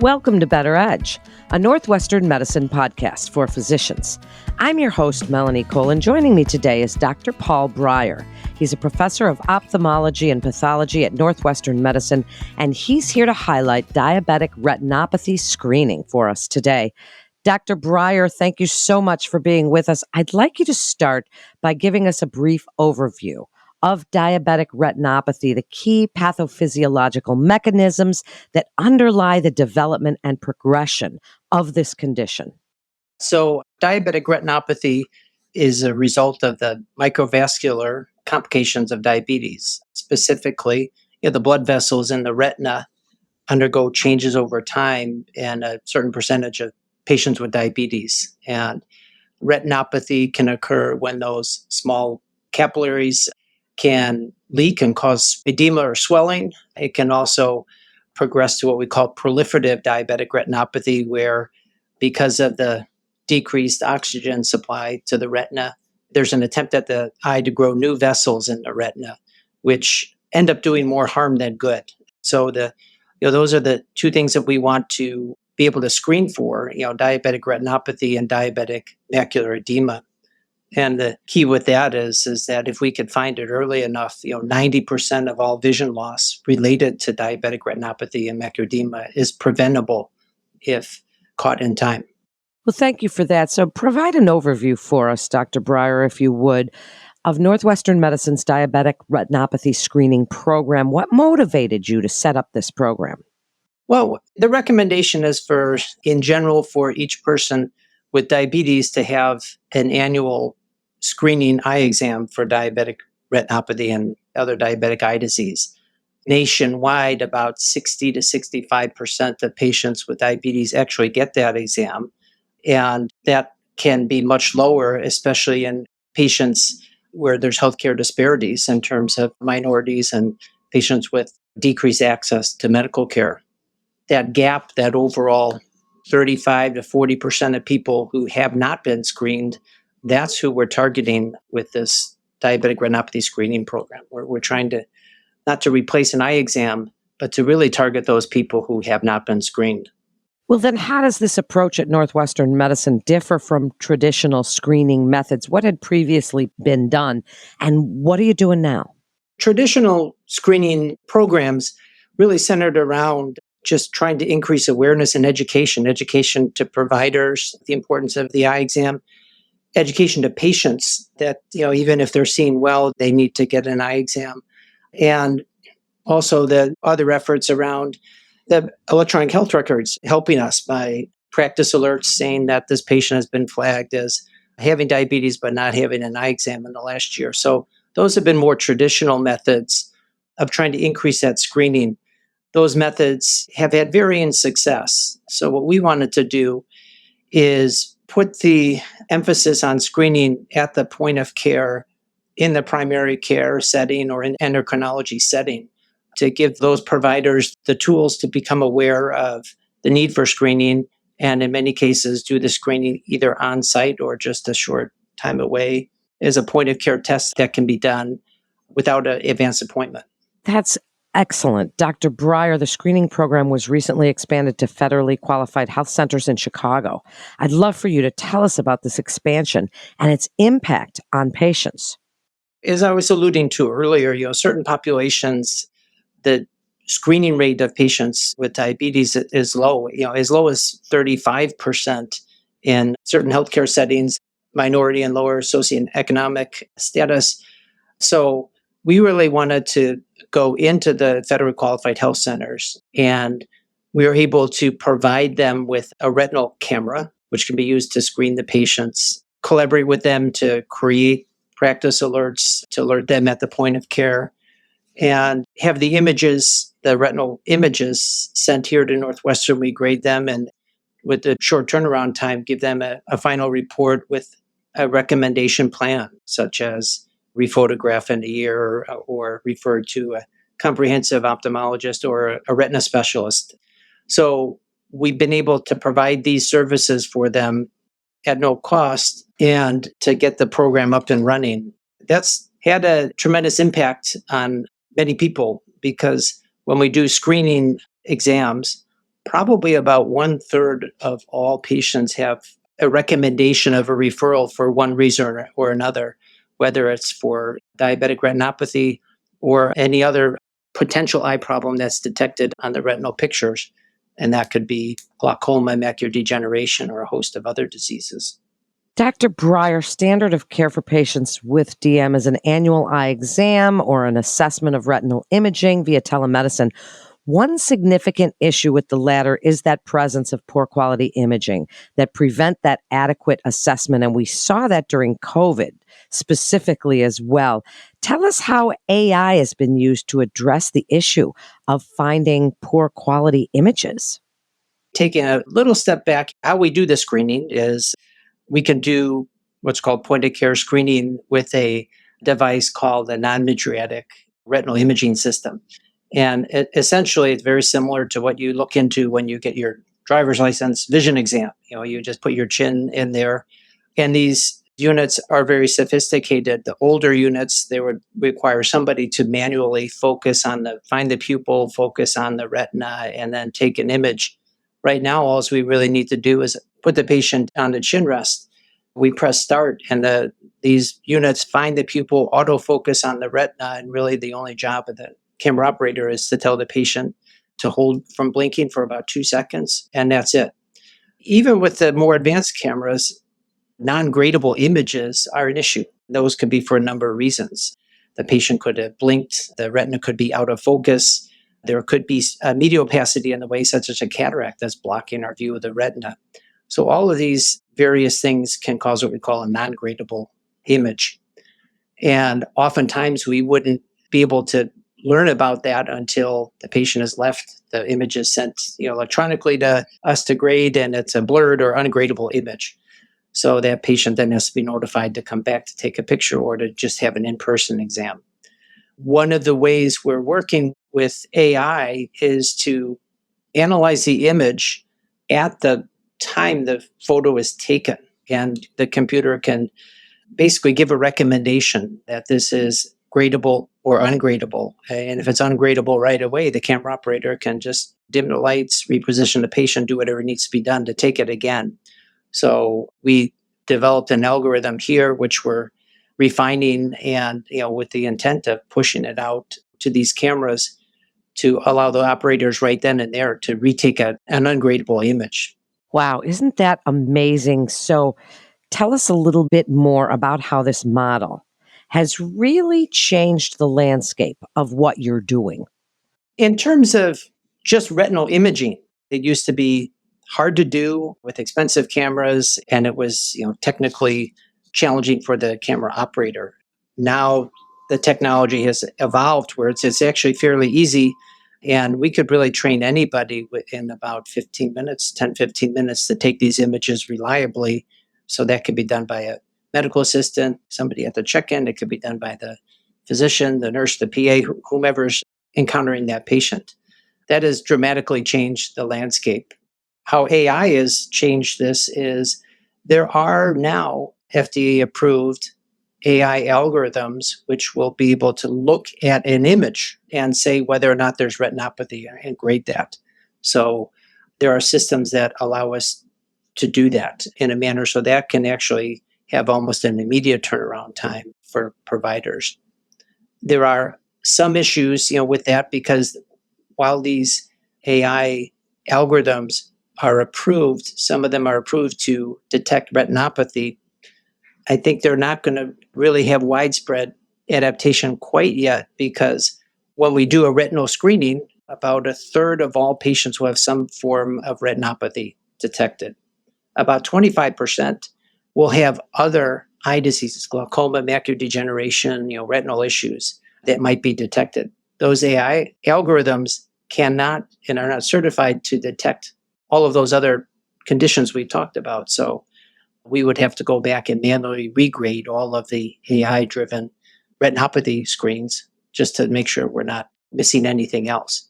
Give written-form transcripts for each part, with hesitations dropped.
Welcome to Better Edge, a Northwestern Medicine podcast for physicians. I'm your host, Melanie Cole, and joining me today is Dr. Paul Bryar. He's a professor of ophthalmology and pathology at Northwestern Medicine, and he's here to highlight diabetic retinopathy screening for us today. Dr. Bryar, thank you so much for being with us. I'd like you to start by giving us a brief overview of diabetic retinopathy, the key pathophysiological mechanisms that underlie the development and progression of this condition. So, diabetic retinopathy is a result of the microvascular complications of diabetes. Specifically, the blood vessels in the retina undergo changes over time in a certain percentage of patients with diabetes. And retinopathy can occur when those small capillaries can leak and cause edema or swelling. It can also progress to what we call proliferative diabetic retinopathy, where because of the decreased oxygen supply to the retina, there's an attempt at the eye to grow new vessels in the retina, which end up doing more harm than good. So those are the two things that we want to be able to screen for, diabetic retinopathy and diabetic macular edema. And the key with that is that if we could find it early enough, 90% of all vision loss related to diabetic retinopathy and macular edema is preventable if caught in time. Well, thank you for that. So provide an overview for us, Dr. Bryar, if you would, of Northwestern Medicine's diabetic retinopathy screening program. What motivated you to set up this program? Well, the recommendation is in general, for each person with diabetes to have an annual screening eye exam for diabetic retinopathy and other diabetic eye disease. Nationwide, about 60 to 65% of patients with diabetes actually get that exam. And that can be much lower, especially in patients where there's healthcare disparities in terms of minorities and patients with decreased access to medical care. That gap, that overall 35 to 40% of people who have not been screened, that's who we're targeting with this diabetic retinopathy screening program. We're trying to not to replace an eye exam, but to really target those people who have not been screened. Well, then how does this approach at Northwestern Medicine differ from traditional screening methods? What had previously been done, and what are you doing now? Traditional screening programs really centered around just trying to increase awareness and education to providers, the importance of the eye exam, education to patients that, even if they're seeing well, they need to get an eye exam. And also the other efforts around the electronic health records helping us by practice alerts saying that this patient has been flagged as having diabetes but not having an eye exam in the last year. So those have been more traditional methods of trying to increase that screening. Those methods have had varying success. So what we wanted to do is put the emphasis on screening at the point of care in the primary care setting or in endocrinology setting to give those providers the tools to become aware of the need for screening and in many cases do the screening either on site or just a short time away as a point of care test that can be done without an advanced appointment. That's excellent. Dr. Bryar, the screening program was recently expanded to federally qualified health centers in Chicago. I'd love for you to tell us about this expansion and its impact on patients. As I was alluding to earlier, certain populations, the screening rate of patients with diabetes is low, as low as 35% in certain healthcare settings, minority and lower socioeconomic status. So we really wanted to go into the federally qualified health centers, and we were able to provide them with a retinal camera, which can be used to screen the patients, collaborate with them to create practice alerts to alert them at the point of care, and have the images, the retinal images sent here to Northwestern. We grade them and with a short turnaround time, give them a final report with a recommendation plan, such as rephotograph in a year or refer to a comprehensive ophthalmologist or a retina specialist. So we've been able to provide these services for them at no cost and to get the program up and running. That's had a tremendous impact on many people because when we do screening exams, probably about 1/3 of all patients have a recommendation of a referral for one reason or another, whether it's for diabetic retinopathy or any other potential eye problem that's detected on the retinal pictures. And that could be glaucoma, macular degeneration, or a host of other diseases. Dr. Bryar, standard of care for patients with DM is an annual eye exam or an assessment of retinal imaging via telemedicine. One significant issue with the latter is that presence of poor quality imaging that prevent that adequate assessment. And we saw that during COVID specifically as well. Tell us how AI has been used to address the issue of finding poor quality images. Taking a little step back, how we do the screening is we can do what's called point of care screening with a device called a non-mydriatic retinal imaging system. And essentially, it's very similar to what you look into when you get your driver's license vision exam. You just put your chin in there. And these units are very sophisticated. The older units, they would require somebody to manually find the pupil, focus on the retina, and then take an image. Right now, all we really need to do is put the patient on the chin rest. We press start, and these units find the pupil, autofocus on the retina, and really the only job of the camera operator is to tell the patient to hold from blinking for about 2 seconds, and that's it. Even with the more advanced cameras, non-gradable images are an issue. Those could be for a number of reasons. The patient could have blinked, the retina could be out of focus, there could be a media opacity in the way, such as a cataract, that's blocking our view of the retina. So all of these various things can cause what we call a non-gradable image. And oftentimes we wouldn't be able to learn about that until the patient has left. The image is sent electronically to us to grade, and it's a blurred or ungradable image. So that patient then has to be notified to come back to take a picture or to just have an in-person exam. One of the ways we're working with AI is to analyze the image at the time the photo is taken. And the computer can basically give a recommendation that this is gradable or ungradable. And if it's ungradable right away, the camera operator can just dim the lights, reposition the patient, do whatever needs to be done to take it again. So we developed an algorithm here, which we're refining and, with the intent of pushing it out to these cameras to allow the operators right then and there to retake an ungradable image. Wow, isn't that amazing? So, tell us a little bit more about how this model has really changed the landscape of what you're doing. In terms of just retinal imaging, it used to be hard to do with expensive cameras, and it was, technically challenging for the camera operator. Now the technology has evolved where it's actually fairly easy, and we could really train anybody within about 15 minutes, 10, 15 minutes to take these images reliably. So that could be done by a medical assistant, somebody at the check-in. It could be done by the physician, the nurse, the PA, whomever's encountering that patient. That has dramatically changed the landscape. How AI has changed this is there are now FDA approved AI algorithms which will be able to look at an image and say whether or not there's retinopathy and grade that. So there are systems that allow us to do that in a manner so that can actually have almost an immediate turnaround time for providers. There are some issues, with that because while these AI algorithms are approved, some of them are approved to detect retinopathy. I think they're not going to really have widespread adaptation quite yet because when we do a retinal screening, about a third of all patients will have some form of retinopathy detected. About 25% will have other eye diseases, glaucoma, macular degeneration, retinal issues that might be detected. Those AI algorithms cannot and are not certified to detect all of those other conditions we talked about. So we would have to go back and manually regrade all of the AI-driven retinopathy screens just to make sure we're not missing anything else.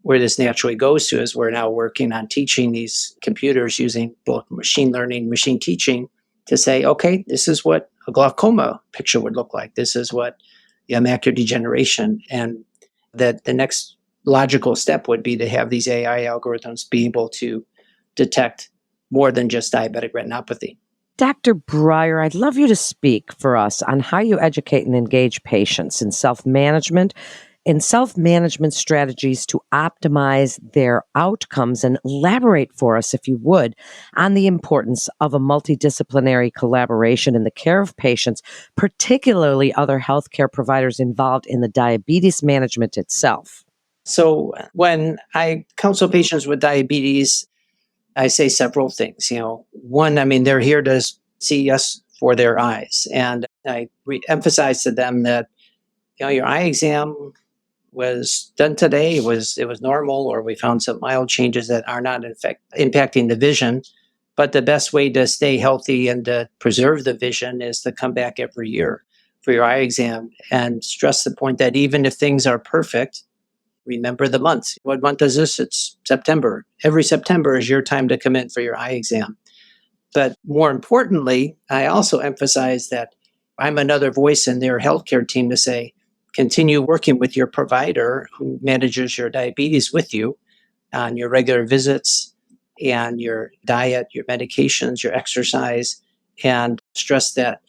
Where this naturally goes to is we're now working on teaching these computers using both machine learning, machine teaching to say, okay, this is what a glaucoma picture would look like. This is what macular degeneration. And that the next logical step would be to have these AI algorithms be able to detect more than just diabetic retinopathy. Dr. Bryar, I'd love you to speak for us on how you educate and engage patients in self-management strategies to optimize their outcomes, and elaborate for us, if you would, on the importance of a multidisciplinary collaboration in the care of patients, particularly other healthcare providers involved in the diabetes management itself. So when I counsel patients with diabetes, I say several things. One, they're here to see us for their eyes. And I emphasize to them that, your eye exam was done today. It was normal, or we found some mild changes that are not in fact impacting the vision. But the best way to stay healthy and to preserve the vision is to come back every year for your eye exam, and stress the point that even if things are perfect, remember the months. What month is this? It's September. Every September is your time to come in for your eye exam. But more importantly, I also emphasize that I'm another voice in their healthcare team to say, continue working with your provider who manages your diabetes with you on your regular visits and your diet, your medications, your exercise, and stress that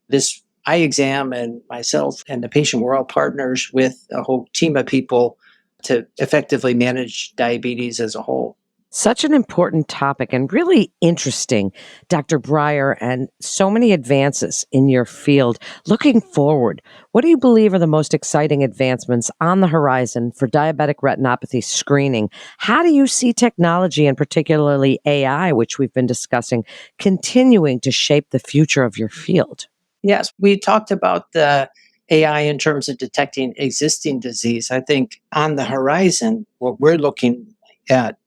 this eye exam and myself and the patient, we're all partners with a whole team of people to effectively manage diabetes as a whole. Such an important topic and really interesting, Dr. Bryar, and so many advances in your field. Looking forward, what do you believe are the most exciting advancements on the horizon for diabetic retinopathy screening? How do you see technology, and particularly AI, which we've been discussing, continuing to shape the future of your field? Yes, we talked about the AI in terms of detecting existing disease. I think on the horizon, what we're looking at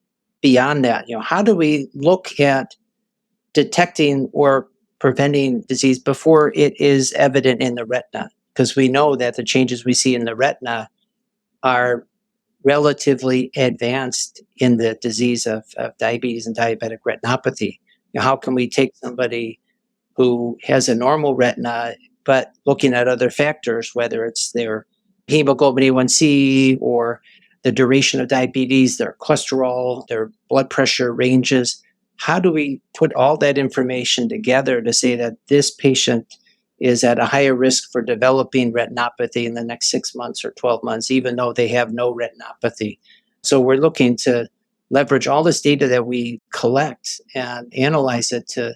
beyond that, how do we look at detecting or preventing disease before it is evident in the retina? Because we know that the changes we see in the retina are relatively advanced in the disease of diabetes and diabetic retinopathy. How can we take somebody who has a normal retina, but looking at other factors, whether it's their hemoglobin A1C or the duration of diabetes, their cholesterol, their blood pressure ranges? How do we put all that information together to say that this patient is at a higher risk for developing retinopathy in the next 6 months or 12 months, even though they have no retinopathy? So we're looking to leverage all this data that we collect and analyze it to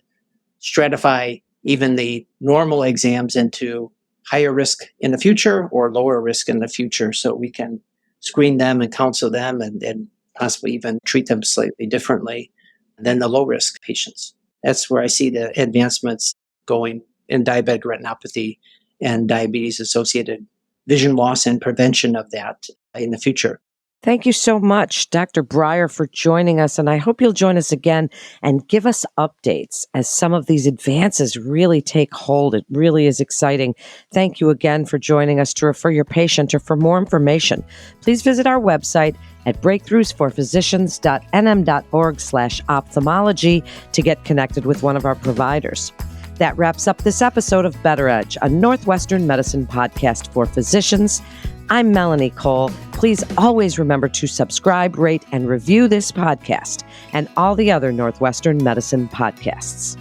stratify even the normal exams into higher risk in the future or lower risk in the future, so we can screen them and counsel them, and possibly even treat them slightly differently than the low risk patients. That's where I see the advancements going in diabetic retinopathy and diabetes associated vision loss and prevention of that in the future. Thank you so much, Dr. Bryar, for joining us, and I hope you'll join us again and give us updates as some of these advances really take hold. It really is exciting. Thank you again for joining us. To refer your patient or for more information, please visit our website at breakthroughsforphysicians.nm.org/ophthalmology to get connected with one of our providers. That wraps up this episode of Better Edge, a Northwestern Medicine podcast for physicians. I'm Melanie Cole. Please always remember to subscribe, rate, and review this podcast and all the other Northwestern Medicine podcasts.